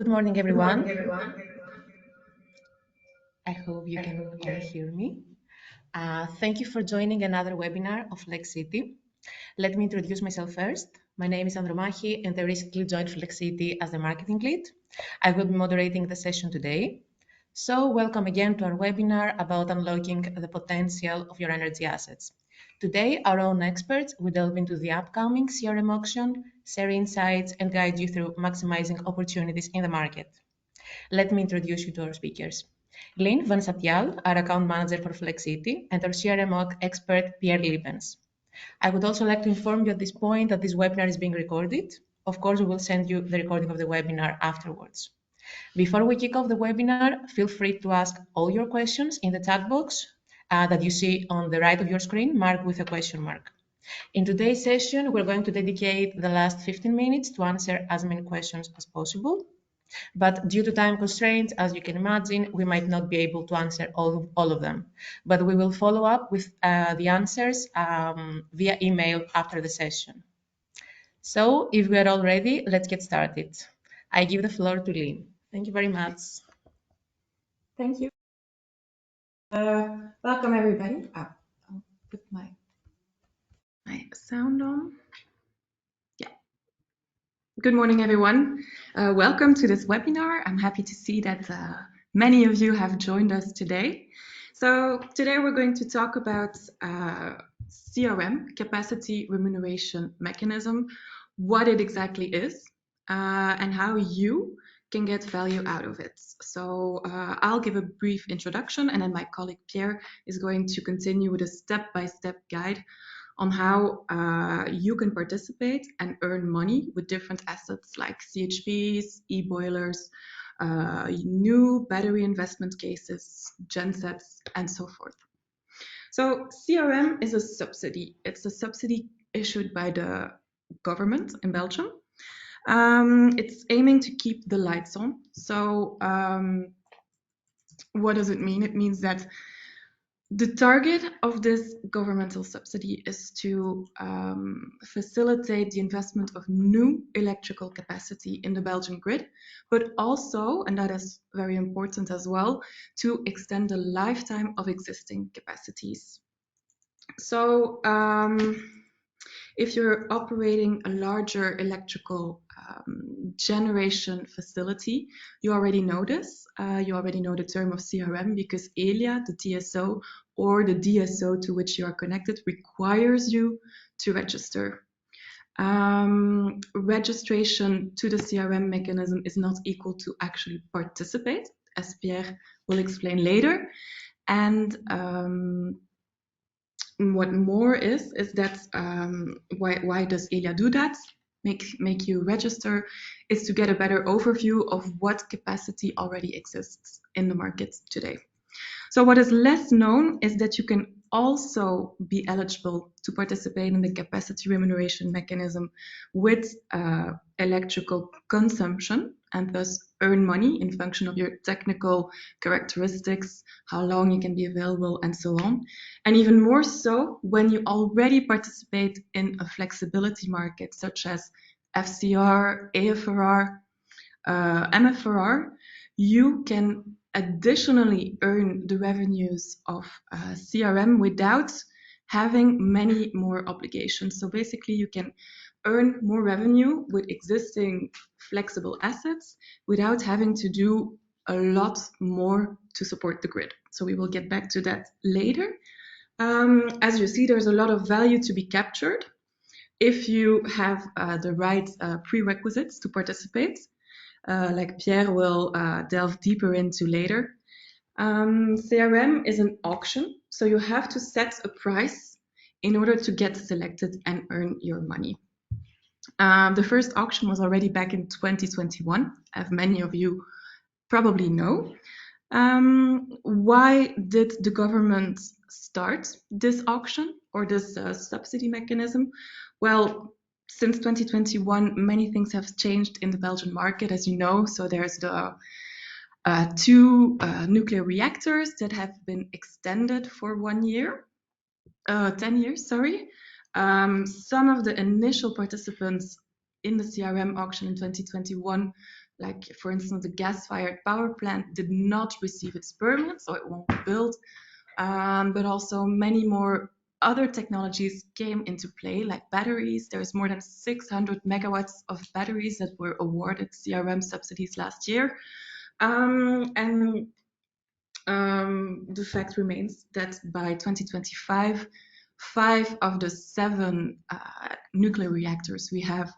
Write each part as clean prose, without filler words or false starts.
Good morning, everyone. Good morning, everyone. I hope you can all hear me. Thank you for joining another webinar of Flexcity. Let me introduce myself first. My name is Andromachi, and I recently joined Flexcity as the marketing lead. I will be moderating the session today. So welcome again to our webinar about unlocking the potential of your energy assets. Today, our own experts will delve into the upcoming CRM auction, share insights, and guide you through maximizing opportunities in the market. Let me introduce you to our speakers. Lien, our account manager for Flexcity, and our CRM expert, Pierre Lippens. I would also like to inform you at this point that this webinar is being recorded. Of course, we will send you the recording of the webinar afterwards. Before we kick off the webinar, feel free to ask all your questions in the chat box that you see on the right of your screen, marked with a question mark. In today's session, we're going to dedicate the last 15 minutes to answer as many questions as possible. But due to time constraints, as you can imagine, we might not be able to answer all of them. But we will follow up with the answers via email after the session. So if we are all ready, let's get started. I give the floor to Lien. Thank you very much. Thank you. Welcome, everybody. I'll put my sound on. Yeah. Good morning, everyone. Welcome to this webinar. I'm happy to see that many of you have joined us today. So today we're going to talk about CRM, Capacity Remuneration Mechanism, what it exactly is, and how you can get value out of it. So I'll give a brief introduction, and then my colleague Pierre is going to continue with a step-by-step guide on how you can participate and earn money with different assets like CHPs, e-boilers, new battery investment cases, gensets, and so forth. So CRM is a subsidy. It's a subsidy issued by the government in Belgium. It's aiming to keep the lights on. So what does it mean? It means that the target of this governmental subsidy is to facilitate the investment of new electrical capacity in the Belgian grid, but also, and that is very important as well, to extend the lifetime of existing capacities. So if you're operating a larger electrical generation facility, you already know this. You already know the term of CRM because ELIA, the TSO, or the DSO to which you are connected requires you to register. Registration to the CRM mechanism is not equal to actually participate, as Pierre will explain later. And what more is that why does ELIA do that? Make you register is to get a better overview of what capacity already exists in the market today. So what is less known is that you can also be eligible to participate in the capacity remuneration mechanism with electrical consumption and thus earn money in function of your technical characteristics, how long you can be available, and so on. And even more so when you already participate in a flexibility market such as FCR, AFRR, MFRR, you can additionally earn the revenues of CRM without having many more obligations. So basically you can earn more revenue with existing flexible assets without having to do a lot more to support the grid. So we will get back to that later. As you see, there's a lot of value to be captured if you have the right prerequisites to participate. Like Pierre will delve deeper into later. CRM is an auction, so you have to set a price in order to get selected and earn your money. The first auction was already back in 2021, as many of you probably know. Why did the government start this auction or this subsidy mechanism? Well, since 2021, many things have changed in the Belgian market, as you know. So there's the two nuclear reactors that have been extended for 10 years, sorry. Some of the initial participants in the CRM auction in 2021 like for instance, the gas-fired power plant did not receive its permit, so it won't be built. But also many more other technologies came into play, like batteries. There's more than 600 megawatts of batteries that were awarded CRM subsidies last year. And the fact remains that by 2025, 5 of the 7 nuclear reactors we have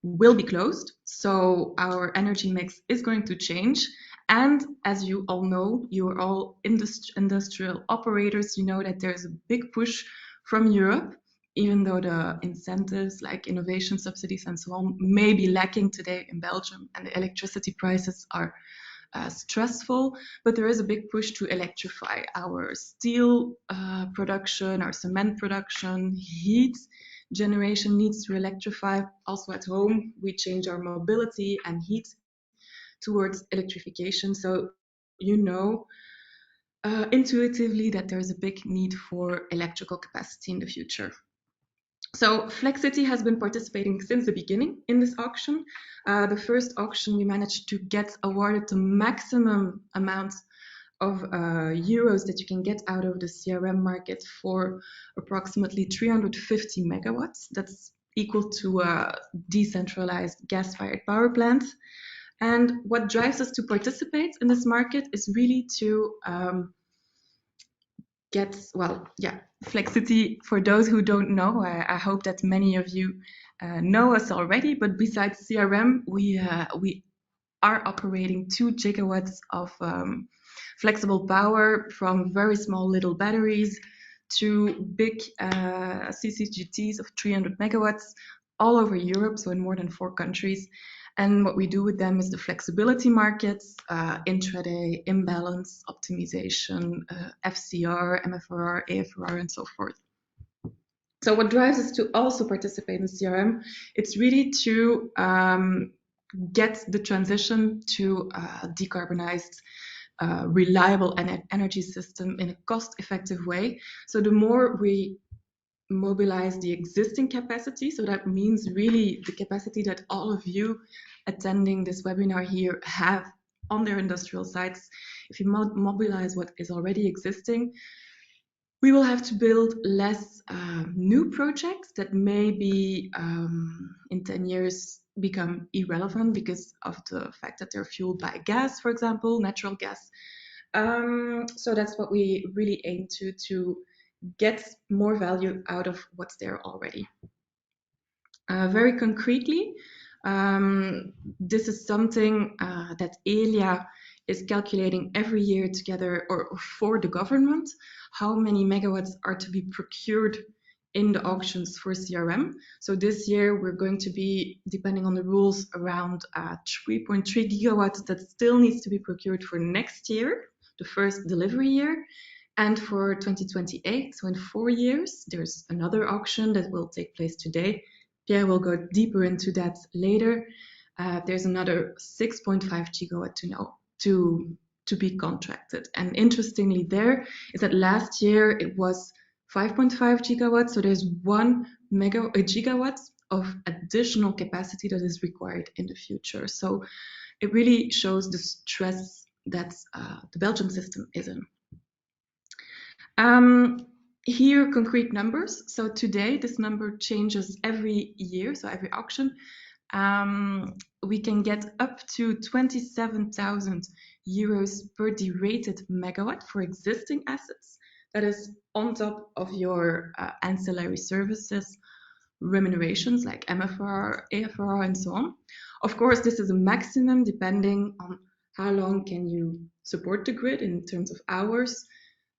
will be closed. So our energy mix is going to change. And as you all know, you are all industrial operators, you know that there's a big push from Europe, even though the incentives like innovation subsidies and so on may be lacking today in Belgium, and the electricity prices are stressful, but there is a big push to electrify our steel production, our cement production, heat generation needs to electrify. Also at home, we change our mobility and heat towards electrification. So you know intuitively that there's a big need for electrical capacity in the future. So Flexcity has been participating since the beginning in this auction. The first auction we managed to get awarded the maximum amount of euros that you can get out of the CRM market for approximately 350 megawatts. That's equal to a decentralized gas-fired power plant. And what drives us to participate in this market is really to Flexcity, for those who don't know, I hope that many of you know us already, but besides CRM, we are operating 2 gigawatts of flexible power, from very small little batteries to big CCGTs of 300 megawatts all over Europe, so in more than 4 countries. And what we do with them is the flexibility markets, intraday, imbalance, optimization, FCR, MFRR, AFRR, and so forth. So what drives us to also participate in CRM, it's really to get the transition to a decarbonized, reliable energy system in a cost-effective way. So the more we mobilize the existing capacity, so that means really the capacity that all of you attending this webinar here have on their industrial sites. If you mobilize what is already existing, we will have to build less new projects that maybe in 10 years become irrelevant because of the fact that they're fueled by gas, for example, natural gas. So that's what we really aim to get more value out of what's there already. Very concretely, this is something that Elia is calculating every year together or for the government, how many megawatts are to be procured in the auctions for CRM. So this year we're going to be, depending on the rules, around 3.3 gigawatts that still needs to be procured for next year, the first delivery year. And for 2028, so in 4 years, there's another auction that will take place today. Pierre will go deeper into that later. There's another 6.5 gigawatt to be contracted. And interestingly there is that last year it was 5.5 gigawatts. So there's 1 gigawatt of additional capacity that is required in the future. So it really shows the stress that the Belgium system is in. Here, concrete numbers. So today, this number changes every year, so every auction. We can get up to 27,000 euros per derated megawatt for existing assets. That is on top of your ancillary services, remunerations like MFR, AFR, and so on. Of course, this is a maximum depending on how long can you support the grid in terms of hours,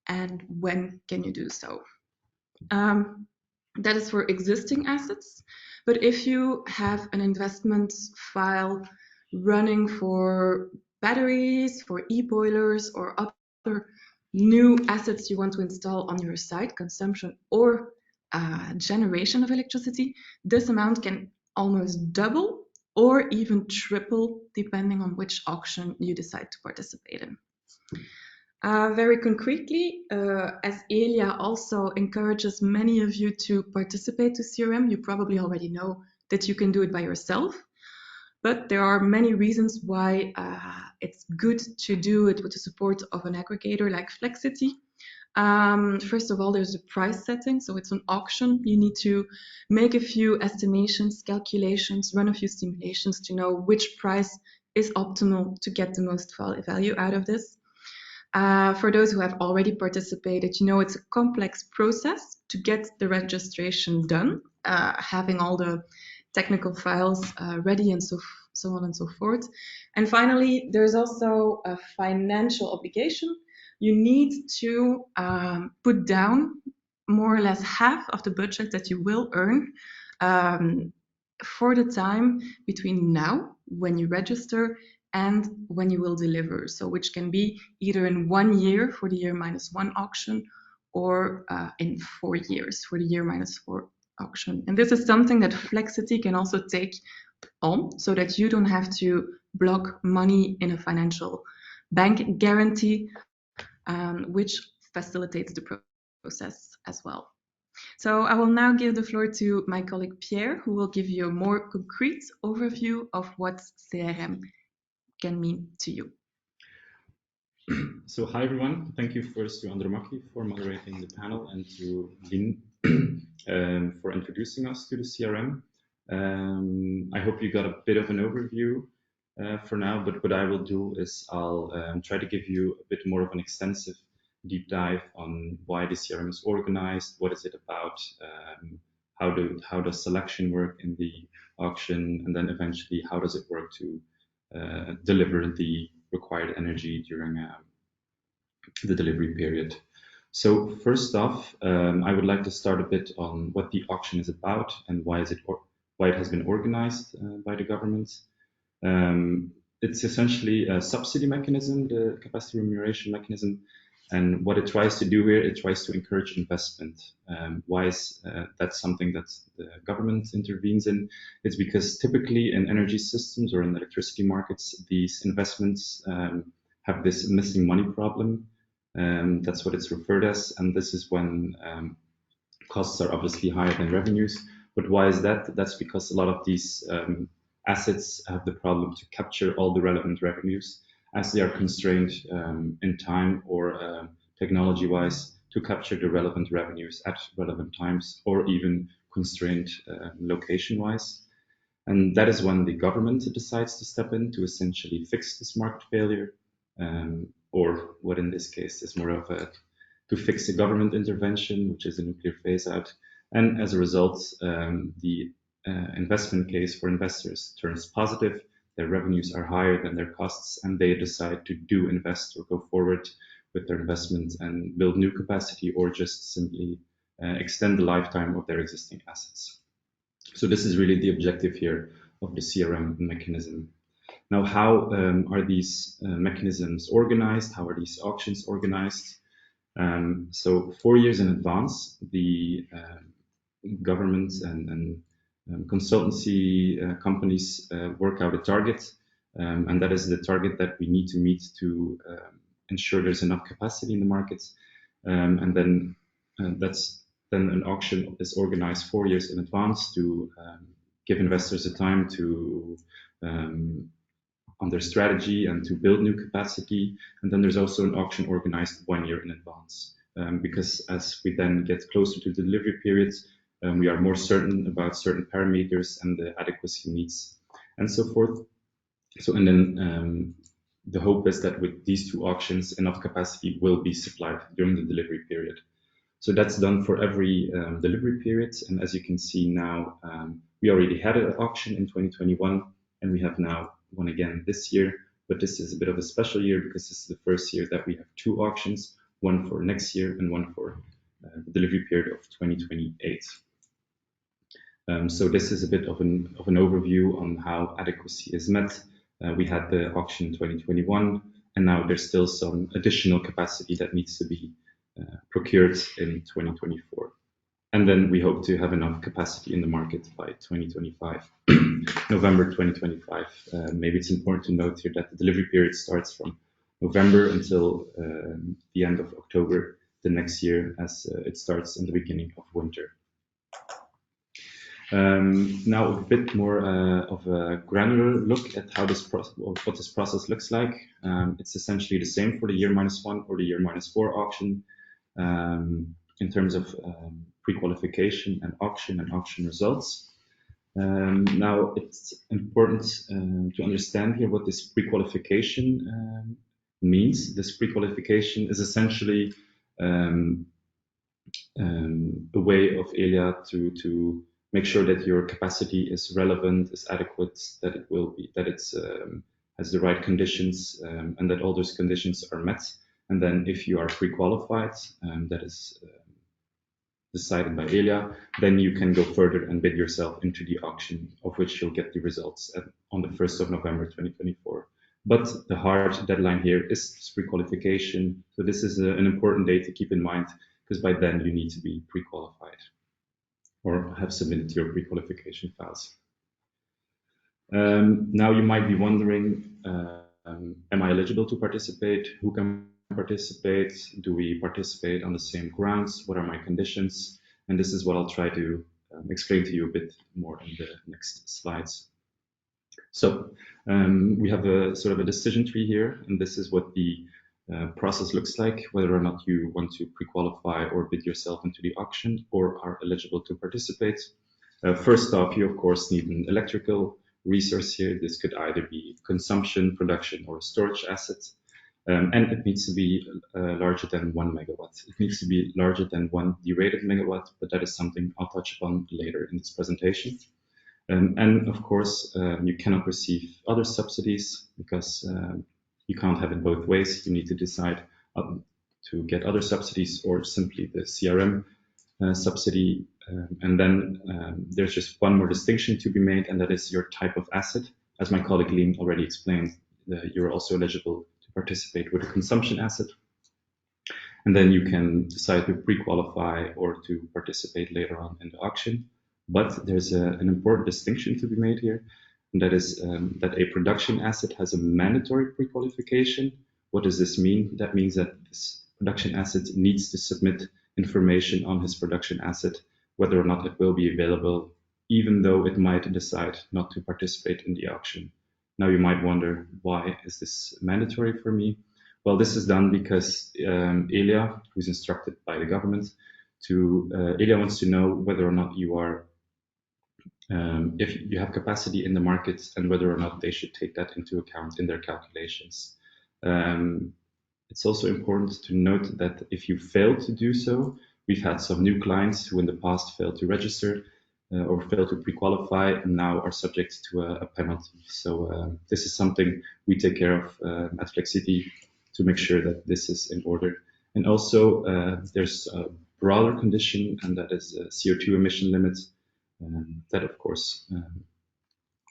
and when can you do so. That is for existing assets. But if you have an investment file running for batteries, for e-boilers, or other new assets you want to install on your site, consumption or generation of electricity, this amount can almost double or even triple depending on which auction you decide to participate in. Very concretely, as Elia also encourages many of you to participate to CRM, you probably already know that you can do it by yourself. But there are many reasons why it's good to do it with the support of an aggregator like Flexcity. First of all, there's a price setting. So it's an auction. You need to make a few estimations, calculations, run a few simulations to know which price is optimal to get the most value out of this. For those who have already participated, you know it's a complex process to get the registration done, having all the technical files ready and so on and so forth. And finally, there's also a financial obligation. You need to put down more or less half of the budget that you will earn for the time between now, when you register, and when you will deliver. So which can be either in 1 year for the year -1 auction, or in 4 years for the year -4 auction. And this is something that Flexcity can also take on, so that you don't have to block money in a financial bank guarantee, which facilitates the process as well. So I will now give the floor to my colleague Pierre, who will give you a more concrete overview of what CRM can mean to you. So hi everyone, thank you first to Andromachy for moderating the panel, and to Lien for introducing us to the CRM. I hope you got a bit of an overview for now, but what I will do is I'll try to give you a bit more of an extensive deep dive on why the CRM is organized, what is it about, how does selection work in the auction, and then eventually how does it work to deliver the required energy during the delivery period. So first off, I would like to start a bit on what the auction is about and why it has been organized by the government. It's essentially a subsidy mechanism, the Capacity Remuneration Mechanism, and what it tries to do here, it tries to encourage investment. Why is that something that the government intervenes in? It's because typically in energy systems or in electricity markets, these investments have this missing money problem. That's what it's referred as, and this is when costs are obviously higher than revenues. But why is that? That's because a lot of these assets have the problem to capture all the relevant revenues, as they are constrained in time or technology-wise to capture the relevant revenues at relevant times, or even constrained location-wise. And that is when the government decides to step in to essentially fix this market failure, or what in this case is more of a to fix a government intervention, which is a nuclear phase out. And as a result, the investment case for investors turns positive. Their revenues are higher than their costs, and they decide to do invest or go forward with their investment and build new capacity, or just simply extend the lifetime of their existing assets. So this is really the objective here of the CRM mechanism. Now, how are these mechanisms organized? How are these auctions organized? So 4 years in advance, the government and consultancy companies work out a target, and that is the target that we need to meet to ensure there's enough capacity in the market. And then then an auction is organized 4 years in advance to give investors the time to on their strategy and to build new capacity. And then there's also an auction organized 1 year in advance, because as we then get closer to the delivery periods, we are more certain about certain parameters and the adequacy needs and so forth. So, and then the hope is that with these two auctions, enough capacity will be supplied during the delivery period. So that's done for every delivery period. And as you can see now, we already had an auction in 2021, and we have now one again this year. But this is a bit of a special year because this is the first year that we have two auctions, one for next year and one for the delivery period of 2028. So this is a bit of an overview on how adequacy is met. We had the auction in 2021, and now there's still some additional capacity that needs to be procured in 2024. And then we hope to have enough capacity in the market by 2025, November 2025. Maybe it's important to note here that the delivery period starts from November until the end of October the next year, as it starts in the beginning of winter. Now a bit more of a granular look at how this what this process looks like. It's essentially the same for the year -1 or the year -4 auction in terms of pre-qualification and auction results. Now it's important to understand here what this pre-qualification means. This pre-qualification is essentially a way of Elia to make sure that your capacity is relevant, is adequate, that it will be, that it's has the right conditions, and that all those conditions are met. And then if you are pre-qualified, that is decided by Elia, then you can go further and bid yourself into the auction, of which you'll get the results on the 1st of November 2024. But the hard deadline here is pre-qualification. So this is an important date to keep in mind, because by then you need to be pre-qualified or have submitted your pre-qualification files. Now you might be wondering, am I eligible to participate? Who can participate? Do we participate on the same grounds? What are my conditions? And this is what I'll try to explain to you a bit more in the next slides. So we have a sort of a decision tree here, and this is what the process looks like, whether or not you want to pre-qualify or bid yourself into the auction or are eligible to participate. First off, you of course need an electrical resource here. This could either be consumption, production, or storage assets. And it needs to be larger than 1 megawatt. It needs to be larger than 1 derated megawatt, but that is something I'll touch upon later in this presentation. And of course, you cannot receive other subsidies because you can't have it both ways. You need to decide to get other subsidies or simply the CRM subsidy. And then there's just one more distinction to be made, and that is your type of asset. As my colleague Lien already explained, you're also eligible to participate with a consumption asset. And then you can decide to pre-qualify or to participate later on in the auction. But there's an important distinction to be made here, and that is that a production asset has a mandatory pre-qualification. What does this mean? That means that this production asset needs to submit information on his production asset, whether or not it will be available, even though it might decide not to participate in the auction. Now you might wonder, why is this mandatory for me? Well, this is done because Elia, who's instructed by the government, Elia wants to know whether or not you are if you have capacity in the market and whether or not they should take that into account in their calculations. It's also important to note that if you fail to do so, we've had some new clients who in the past failed to register or failed to pre-qualify and now are subject to a penalty. So this is something we take care of at Flexcity to make sure that this is in order. And also there's a broader condition, and that is CO2 emission limits. That, of course,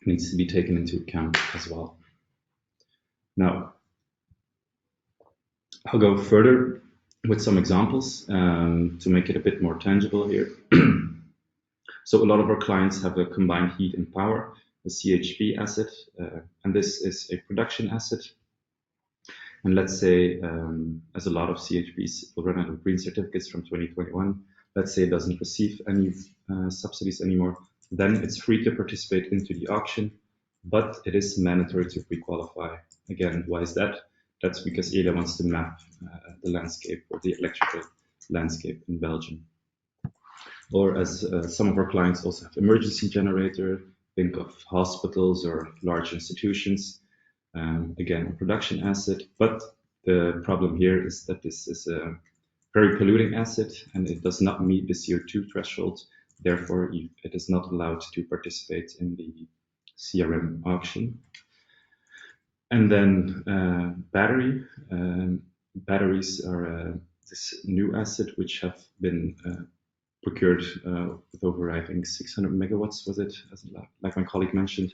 needs to be taken into account as well. Now, I'll go further with some examples to make it a bit more tangible here. So a lot of our clients have a combined heat and power, a CHP asset, and this is a production asset. And let's say, as a lot of CHPs will run out of green certificates from 2021, let's say it doesn't receive any subsidies anymore, then it's free to participate into the auction, but it is mandatory to pre-qualify. Again, why is that? That's because Elia wants to map the landscape or the electrical landscape in Belgium. Or as some of our clients also have emergency generator, think of hospitals or large institutions. Again, a production asset, but the problem here is that this is a very polluting asset and it does not meet the CO2 threshold. Therefore, it is not allowed to participate in the CRM auction. And then batteries are this new asset which have been procured with over, I think, 600 megawatts, was it, like my colleague mentioned.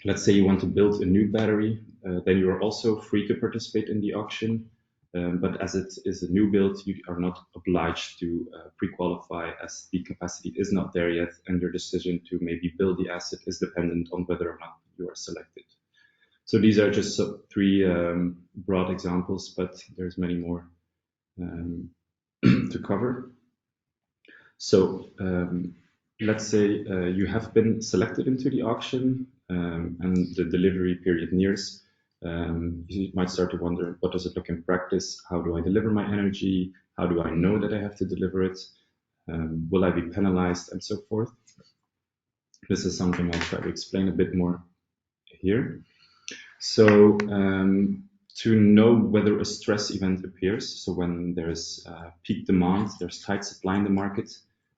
Let's say you want to build a new battery, then you are also free to participate in the auction. But as it is a new build, you are not obliged to pre-qualify as the capacity is not there yet, and your decision to maybe build the asset is dependent on whether or not you are selected. So these are just three broad examples, but there's many more to cover. So let's say you have been selected into the auction and the delivery period nears. You might start to wonder, what does it look in practice? How do I deliver my energy? How do I know that I have to deliver it? Will I be penalized, and so forth? This is something I'll try to explain a bit more here. So to know whether a stress event appears, so when there's peak demand, there's tight supply in the market,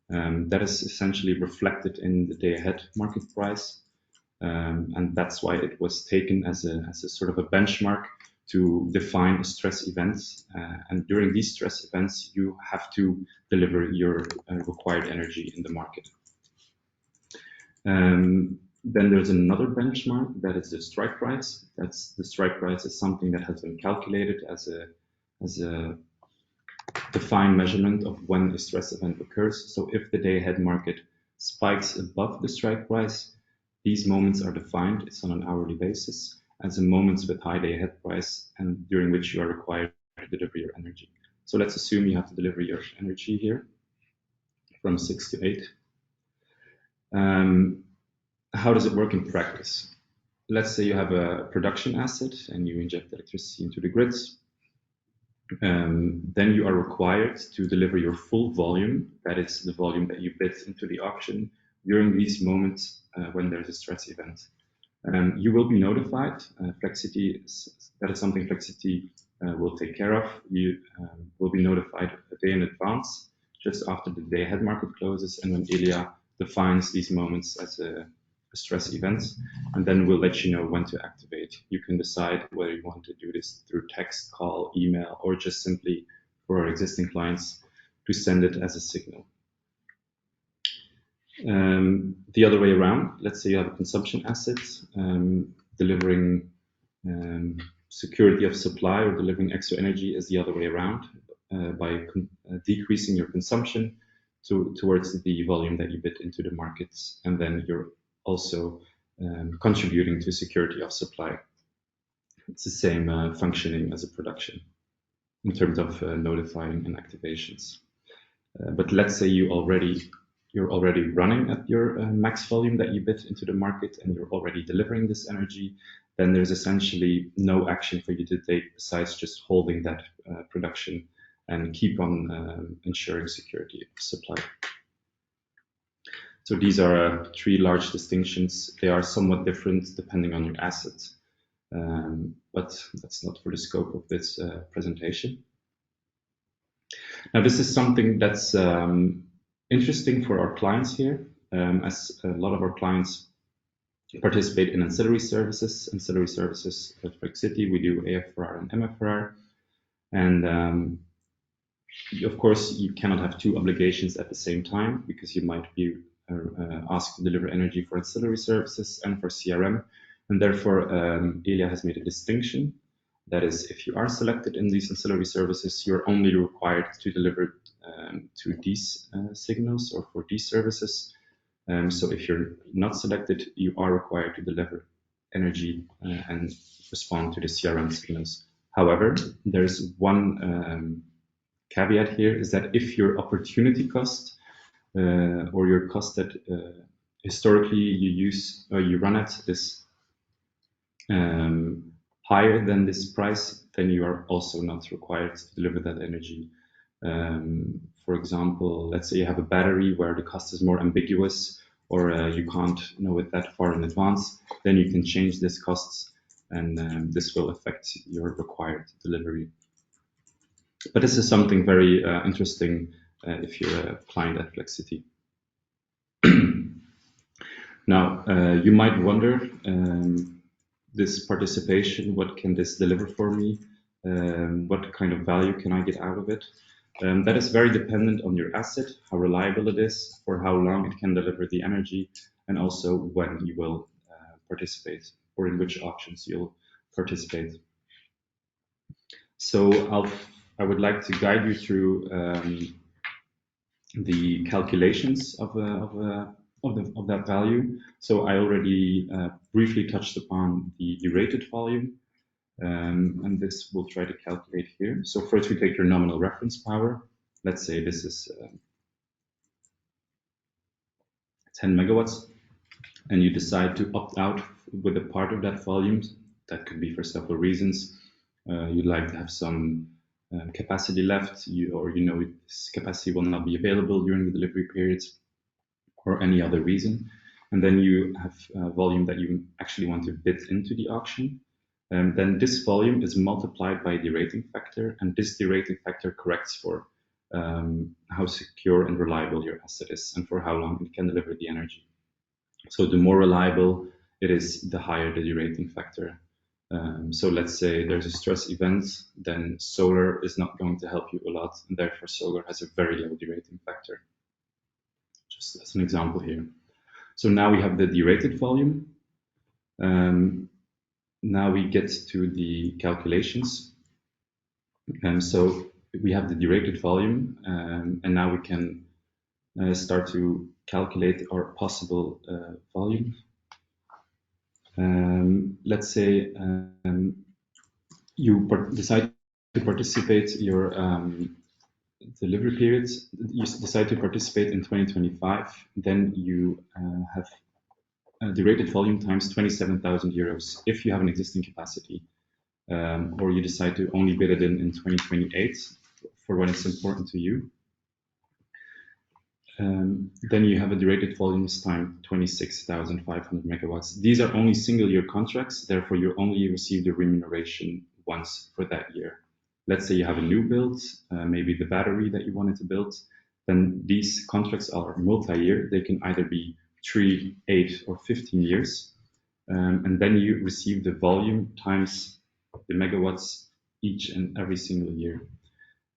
that is essentially reflected in the day-ahead market price. And that's why it was taken as a sort of a benchmark to define a stress event. And during these stress events, you have to deliver your required energy in the market. Then there's another benchmark, that is the strike price. That's the strike price is something that has been calculated as a defined measurement of when a stress event occurs. So if the day-ahead market spikes above the strike price, these moments are defined, it's on an hourly basis, as a moments with high day-ahead price and during which you are required to deliver your energy. So let's assume you have to deliver your energy here from 6 to 8. How does it work in practice? Let's say you have a production asset and you inject electricity into the grids. Then you are required to deliver your full volume, that is the volume that you bid into the auction, during these moments when there's a stress event. You will be notified. Flexcity, that is something Flexcity will take care of. You will be notified a day in advance, just after the day-ahead market closes, and when Elia defines these moments as a stress event, and then we'll let you know when to activate. You can decide whether you want to do this through text, call, email, or just simply for our existing clients to send it as a signal. The other way around, let's say you have a consumption asset delivering security of supply or delivering extra energy is the other way around by decreasing your consumption towards the volume that you bid into the markets, and then you're also contributing to security of supply. It's the same functioning as a production in terms of notifying and activations. But let's say you're already running at your max volume that you bid into the market and you're already delivering this energy, then there's essentially no action for you to take besides just holding that production and keep on ensuring security of supply. So these are 3 large distinctions. They are somewhat different depending on your asset, but that's not for the scope of this presentation. Now, this is something that's interesting for our clients here, as a lot of our clients participate in ancillary services. Ancillary services at Flexcity, we do AFRR and MFRR. And of course, you cannot have 2 obligations at the same time, because you might be asked to deliver energy for ancillary services and for CRM. And therefore, Elia has made a distinction. That is, if you are selected in these ancillary services, you're only required to deliver to these signals or for these services. So if you're not selected, you are required to deliver energy and respond to the CRM signals. However, there's one caveat here, is that if your opportunity cost or your cost that historically you run at is higher than this price, then you are also not required to deliver that energy. For example, let's say you have a battery where the cost is more ambiguous, or you can't know it that far in advance, then you can change this costs, and this will affect your required delivery. But this is something very interesting if you're a client at Flexcity. Now, you might wonder, this participation, what can this deliver for me? What kind of value can I get out of it? That is very dependent on your asset, how reliable it is, for how long it can deliver the energy, and also when you will participate, or in which auctions you'll participate. So I would like to guide you through the calculations of that value. So I already briefly touched upon the derated volume, and this we'll try to calculate here. So first we take your nominal reference power. Let's say this is 10 megawatts, and you decide to opt out with a part of that volume. That could be for several reasons. You'd like to have some capacity left, or you know this capacity will not be available during the delivery periods, or any other reason. And then you have volume that you actually want to bid into the auction. Then this volume is multiplied by the derating factor, and this derating factor corrects for how secure and reliable your asset is and for how long it can deliver the energy. So the more reliable it is, the higher the derating factor. So let's say there's a stress event, then solar is not going to help you a lot, and therefore solar has a very low derating factor. Just as an example here. So now we have the derated volume. Now we get to the calculations. So we have the derated volume, and now we can start to calculate our possible volume. Let's say you decide to participate your delivery periods. You decide to participate in 2025, then you have the rated volume times 27,000 euros if you have an existing capacity, or you decide to only bid it in 2028 for when it's important to you. Then you have a derated volumes time 26,500 megawatts. These are only single year contracts, therefore you only receive the remuneration once for that year. Let's say you have a new build, maybe the battery that you wanted to build, then these contracts are multi-year. They can either be 3, 8, or 15 years. And then you receive the volume times the megawatts each and every single year.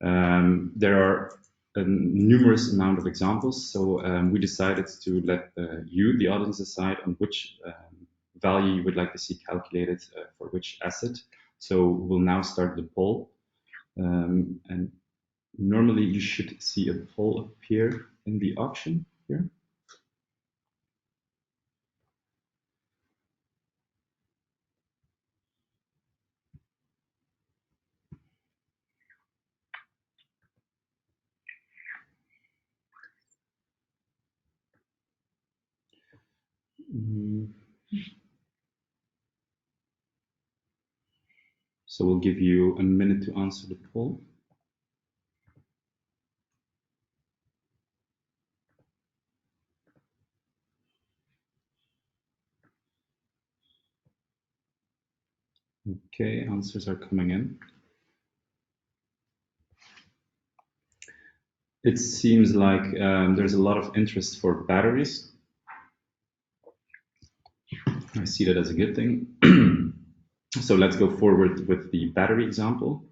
There are a numerous amount of examples, so we decided to let you, the audience, decide on which value you would like to see calculated for which asset. So we'll now start the poll. And normally you should see a poll appear in the auction here. So we'll give you a minute to answer the poll. Okay, answers are coming in. It seems like there's a lot of interest for batteries. I see that as a good thing. So let's go forward with the battery example.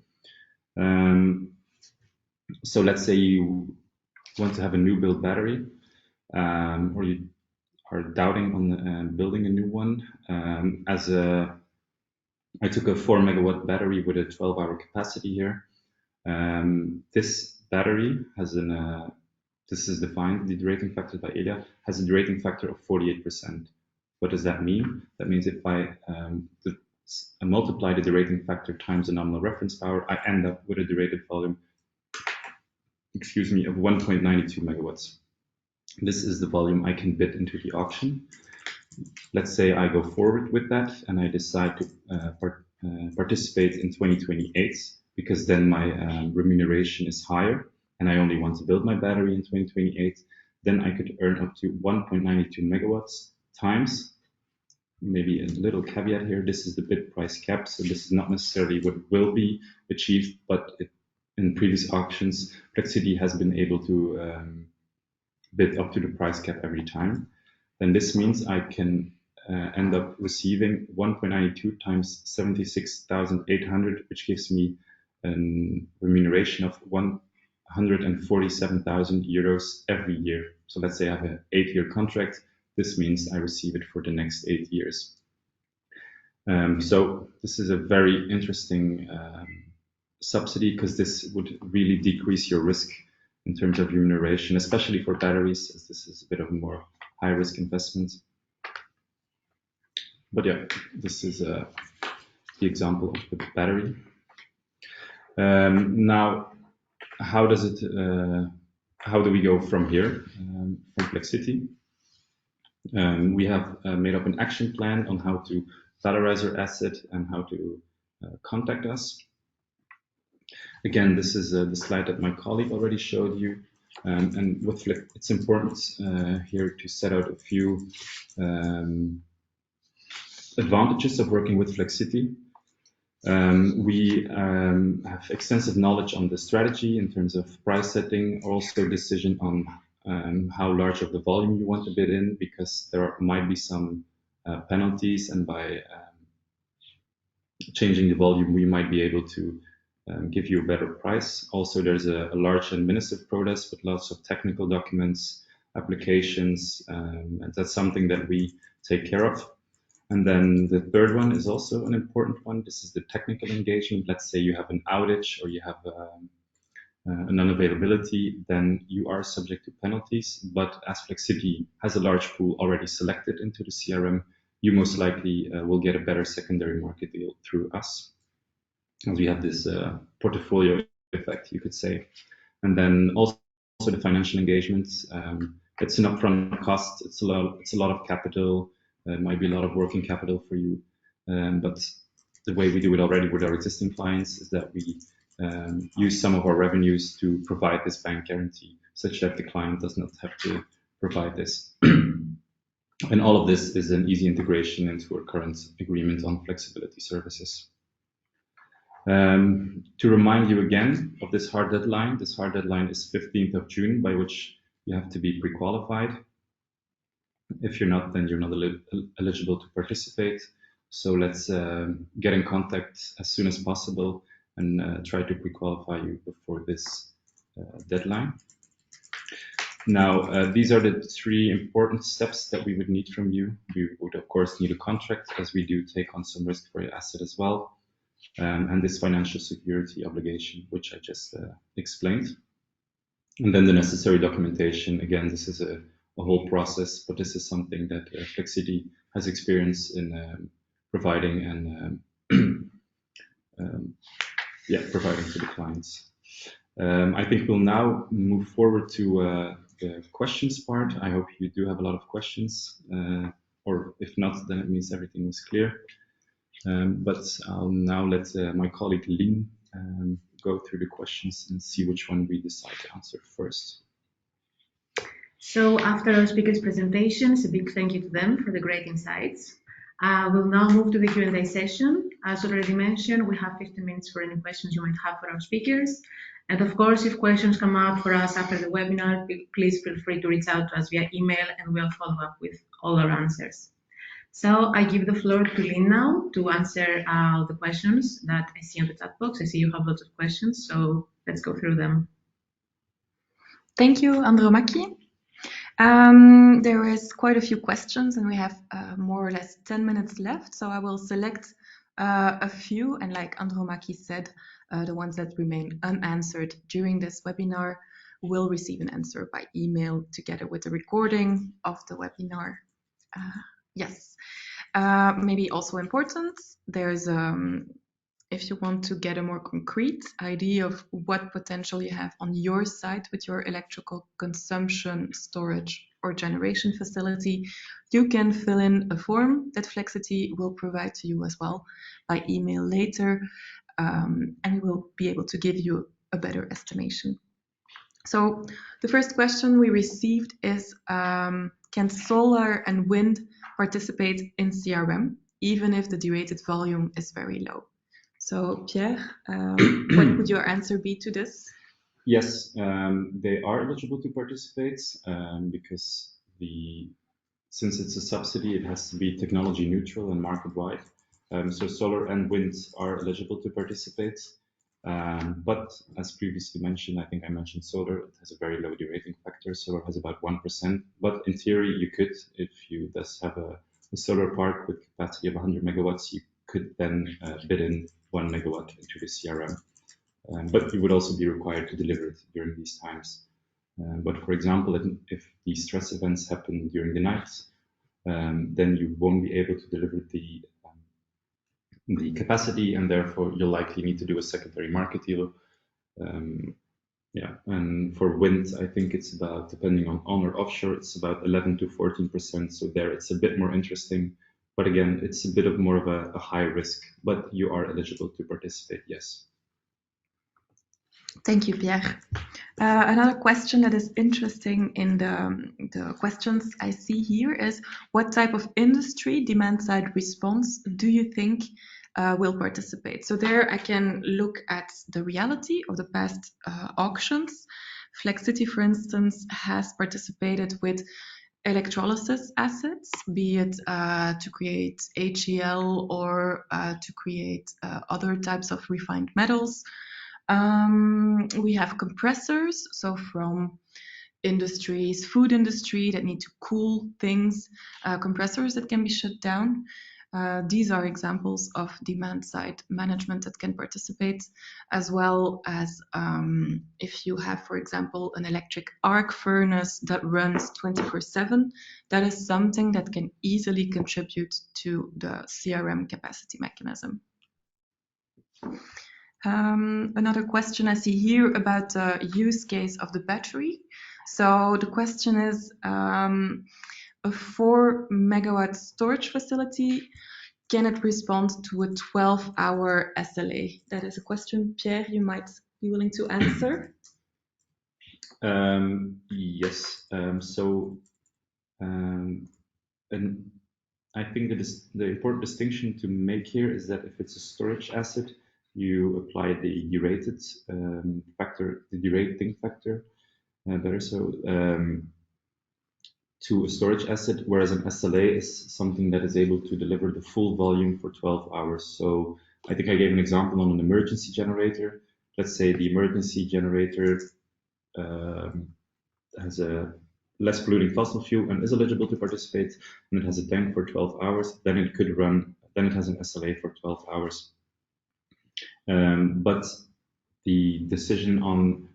So let's say you want to have a new build battery, or you are doubting on building a new one. I took a 4 megawatt battery with a 12-hour capacity here. This battery has this is defined, the derating factor by Elia, has a derating factor of 48%. What does that mean? That means if I multiply the derating factor times the nominal reference power, I end up with a derated volume, of 1.92 megawatts. This is the volume I can bid into the auction. Let's say I go forward with that and I decide to participate in 2028, because then my remuneration is higher and I only want to build my battery in 2028. Then I could earn up to 1.92 megawatts times, maybe a little caveat here, this is the bid price cap, so this is not necessarily what will be achieved, but in previous auctions, Flexcity has been able to bid up to the price cap every time. Then this means I can end up receiving 1.92 times 76,800, which gives me a remuneration of 147,000 euros every year. So let's say I have an 8-year contract. This means I receive it for the next 8 years. So this is a very interesting subsidy, because this would really decrease your risk in terms of remuneration, especially for batteries, as this is a bit of a more high risk investment. But yeah, this is the example of the battery. Now, how do we go from here, from Flexcity? We have made up an action plan on how to valorize your asset and how to contact us. Again, this is the slide that my colleague already showed you. And with it's important here to set out a few advantages of working with Flexcity. We have extensive knowledge on the strategy in terms of price setting, also decision on how large of the volume you want to bid in, because there might be some penalties, and by changing the volume, we might be able to give you a better price. Also, there's a large administrative process with lots of technical documents, applications, and that's something that we take care of. And then the third one is also an important one. This is the technical engagement. Let's say you have an outage or you have an unavailability, then you are subject to penalties. But as Flexcity has a large pool already selected into the CRM, you most likely will get a better secondary market deal through us. And we have this portfolio effect, you could say. And then also the financial engagement. It's an upfront cost. It's a lot of capital. It might be a lot of working capital for you. But the way we do it already with our existing clients is that we use some of our revenues to provide this bank guarantee, such that the client does not have to provide this. And all of this is an easy integration into our current agreement on flexibility services. To remind you again of this hard deadline is 15th of June, by which you have to be pre-qualified. If you're not, then you're not eligible to participate. So let's get in contact as soon as possible and try to pre-qualify you before this deadline. Now, these are the three important steps that we would need from you. You would, of course, need a contract, as we do take on some risk for your asset as well. And this financial security obligation, which I just explained. And then the necessary documentation. Again, this is a whole process, but this is something that Flexcity has experience in providing and providing to the clients. I think we'll now move forward to the questions part. I hope you do have a lot of questions, or if not, then it means everything was clear. But I'll now let my colleague Lien go through the questions and see which one we decide to answer first. So after our speakers' presentations, a big thank you to them for the great insights. We'll now move to the Q&A session. As already mentioned, we have 15 minutes for any questions you might have for our speakers. And of course, if questions come up for us after the webinar, please feel free to reach out to us via email and we'll follow up with all our answers. So I give the floor to Lien now to answer the questions that I see on the chat box. I see you have lots of questions, so let's go through them. Thank you, Andromachy. There is quite a few questions and we have more or less 10 minutes left. So I will select a few, and like Andromachy said, the ones that remain unanswered during this webinar will receive an answer by email together with the recording of the webinar. Yes, maybe also important, there's if you want to get a more concrete idea of what potential you have on your site with your electrical consumption, storage, or generation facility, you can fill in a form that Flexcity will provide to you as well by email later, and we will be able to give you a better estimation. So the first question we received is, can solar and wind participate in CRM, even if the derated volume is very low? So Pierre, what would your answer be to this? Yes, they are eligible to participate because since it's a subsidy, it has to be technology neutral and market wide. So solar and wind are eligible to participate. But as previously mentioned, I think I mentioned solar, it has a very low derating factor. Solar has about 1%, but in theory, you could, if you just have a solar park with capacity of 100 megawatts, you could then bid in 1 megawatt into the CRM. But you would also be required to deliver it during these times. But for example, if these stress events happen during the night, then you won't be able to deliver the capacity, and therefore you'll likely need to do a secondary market deal. Yeah, and for wind, I think it's about, depending on or offshore, it's about 11 to 14%. So there it's a bit more interesting. But again, it's a bit of more of a high risk, but you are eligible to participate, yes. Thank you, Pierre. Another question that is interesting in the questions I see here is, what type of industry demand-side response do you think will participate? So there I can look at the reality of the past auctions. Flexcity, for instance, has participated with electrolysis assets, be it to create HEL or to create other types of refined metals. We have compressors, so from industries, food industry that need to cool things, compressors that can be shut down. These are examples of demand side management that can participate, as well as if you have, for example, an electric arc furnace that runs 24/7, that is something that can easily contribute to the CRM capacity mechanism. Another question I see here about the use case of the battery. So the question is, a 4 megawatt storage facility, can it respond to a 12-hour SLA? That is a question, Pierre, you might be willing to answer. Yes. And I think that the important distinction to make here is that if it's a storage asset, you apply the derated factor, the derating factor, better so, to a storage asset, whereas an SLA is something that is able to deliver the full volume for 12 hours. So I think I gave an example on an emergency generator. Let's say the emergency generator has a less polluting fossil fuel and is eligible to participate, and it has a tank for 12 hours, then it could run, then it has an SLA for 12 hours. But the decision on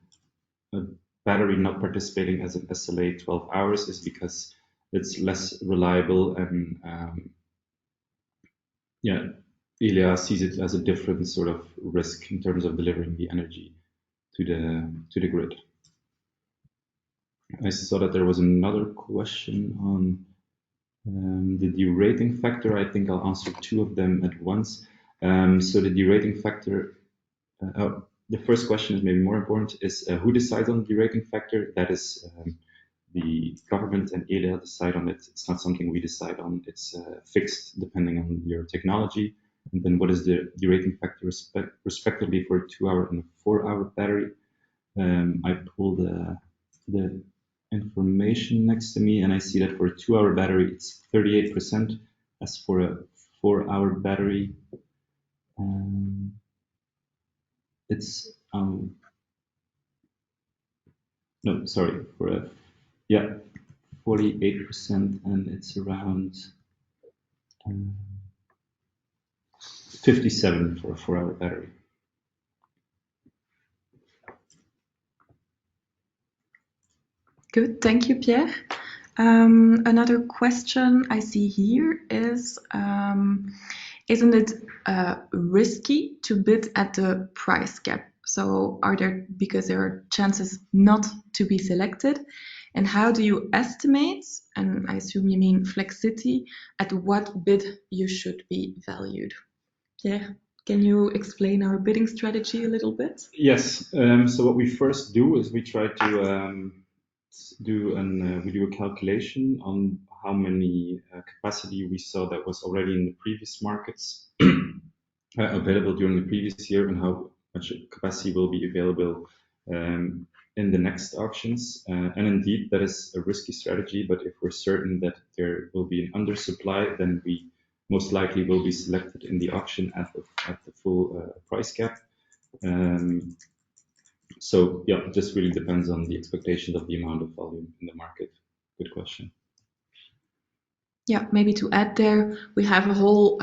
a battery not participating as an SLA 12 hours is because it's less reliable, and yeah, Elia sees it as a different sort of risk in terms of delivering the energy to the grid. I saw that there was another question on the derating factor. I think I'll answer two of them at once. So the derating factor, the first question is maybe more important, is who decides on the derating factor? That is the government and ELA decide on it. It's not something we decide on. It's fixed depending on your technology. And then what is the derating factor respectively for a 2-hour and a 4-hour battery? I pulled the information next to me, and I see that for a 2-hour battery, it's 38%. As for a 4-hour battery, it's no, sorry, for a 48%, and it's around 57 for a 4-hour battery. Good, thank you, Pierre. Another question I see here is, isn't it risky to bid at the price cap? So because there are chances not to be selected, and how do you estimate, and I assume you mean Flexcity, at what bid you should be valued? Pierre, can you explain our bidding strategy a little bit? Yes, so what we first do is we try to we do a calculation on how many capacity we saw that was already in the previous markets available during the previous year, and how much capacity will be available in the next auctions. And indeed, that is a risky strategy, but if we're certain that there will be an undersupply, then we most likely will be selected in the auction at the full price cap. So yeah, it just really depends on the expectations of the amount of volume in the market. Good question. Yeah, maybe to add there, we have a whole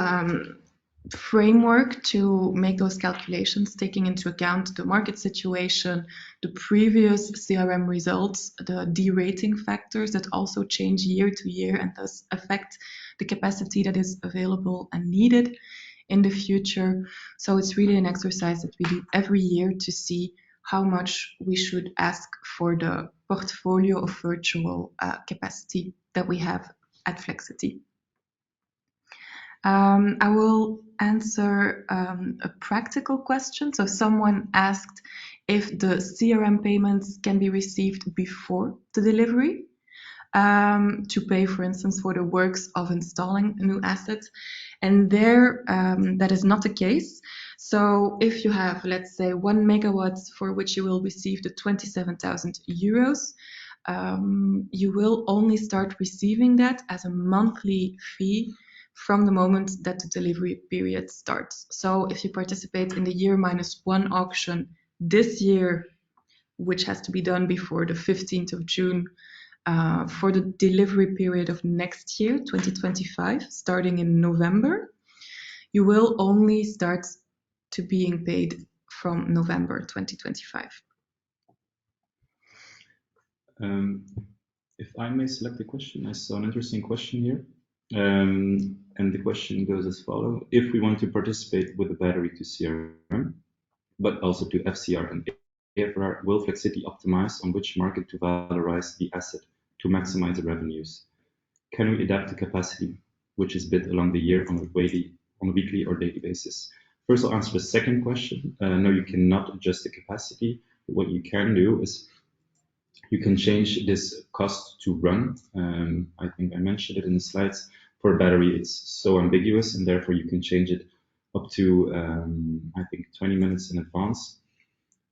framework to make those calculations, taking into account the market situation, the previous CRM results, the derating factors that also change year to year and thus affect the capacity that is available and needed in the future. So it's really an exercise that we do every year to see how much we should ask for the portfolio of virtual capacity that we have at Flexcity. I will answer a practical question. So someone asked if the CRM payments can be received before the delivery to pay, for instance, for the works of installing a new asset. And there, that is not the case. So if you have, let's say, 1 megawatt for which you will receive the 27,000 euros, you will only start receiving that as a monthly fee from the moment that the delivery period starts. So if you participate in the year -1 auction this year, which has to be done before the 15th of June, for the delivery period of next year, 2025, starting in November, you will only start to being paid from November 2025. If I may select a question, I saw an interesting question here. And the question goes as follows. If we want to participate with a battery to CRM, but also to FCR and AFR, will Flexcity optimize on which market to valorize the asset to maximize the revenues? Can we adapt the capacity, which is bid along the year on a weekly or daily basis? First, I'll answer the second question. No, you cannot adjust the capacity. What you can do is you can change this cost to run. I think I mentioned it in the slides. For a battery, it's so ambiguous, and therefore you can change it up to, I think, 20 minutes in advance.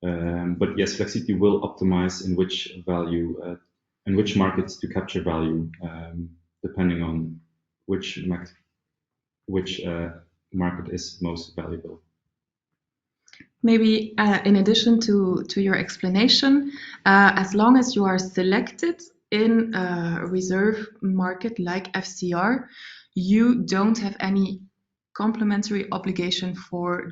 But yes, Flexcity will optimize in which markets to capture value, depending on which market is most valuable. Maybe in addition to your explanation, as long as you are selected in a reserve market like FCR, you don't have any complementary obligation for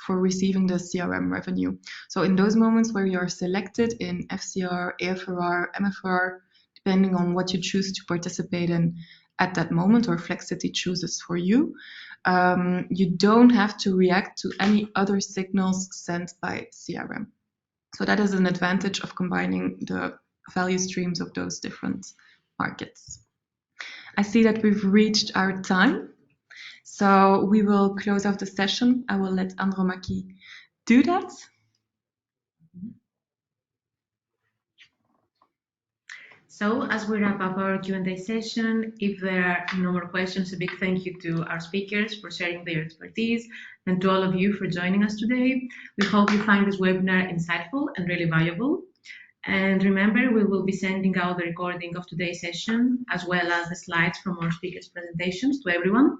receiving the CRM revenue. So in those moments where you are selected in FCR, AFRR, MFR, depending on what you choose to participate in at that moment, or Flexcity chooses for you, you don't have to react to any other signals sent by CRM. So that is an advantage of combining the value streams of those different markets. I see that we've reached our time, so we will close off the session. I will let Andromache do that. So as we wrap up our Q&A session, if there are no more questions, a big thank you to our speakers for sharing their expertise and to all of you for joining us today. We hope you find this webinar insightful and really valuable. And remember, we will be sending out the recording of today's session as well as the slides from our speakers' presentations to everyone.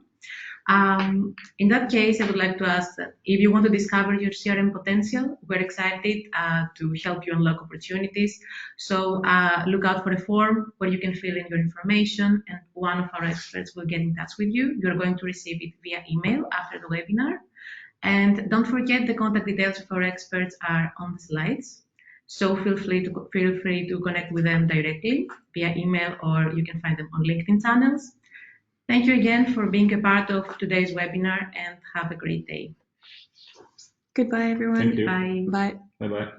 In that case, I would like to ask that if you want to discover your CRM potential, we're excited to help you unlock opportunities. So look out for a form where you can fill in your information and one of our experts will get in touch with you. You're going to receive it via email after the webinar. And don't forget the contact details of our experts are on the slides. So feel free to connect with them directly via email, or you can find them on LinkedIn channels. Thank you again for being a part of today's webinar and have a great day. Goodbye, everyone. Thank you. Bye. Bye. Bye-bye.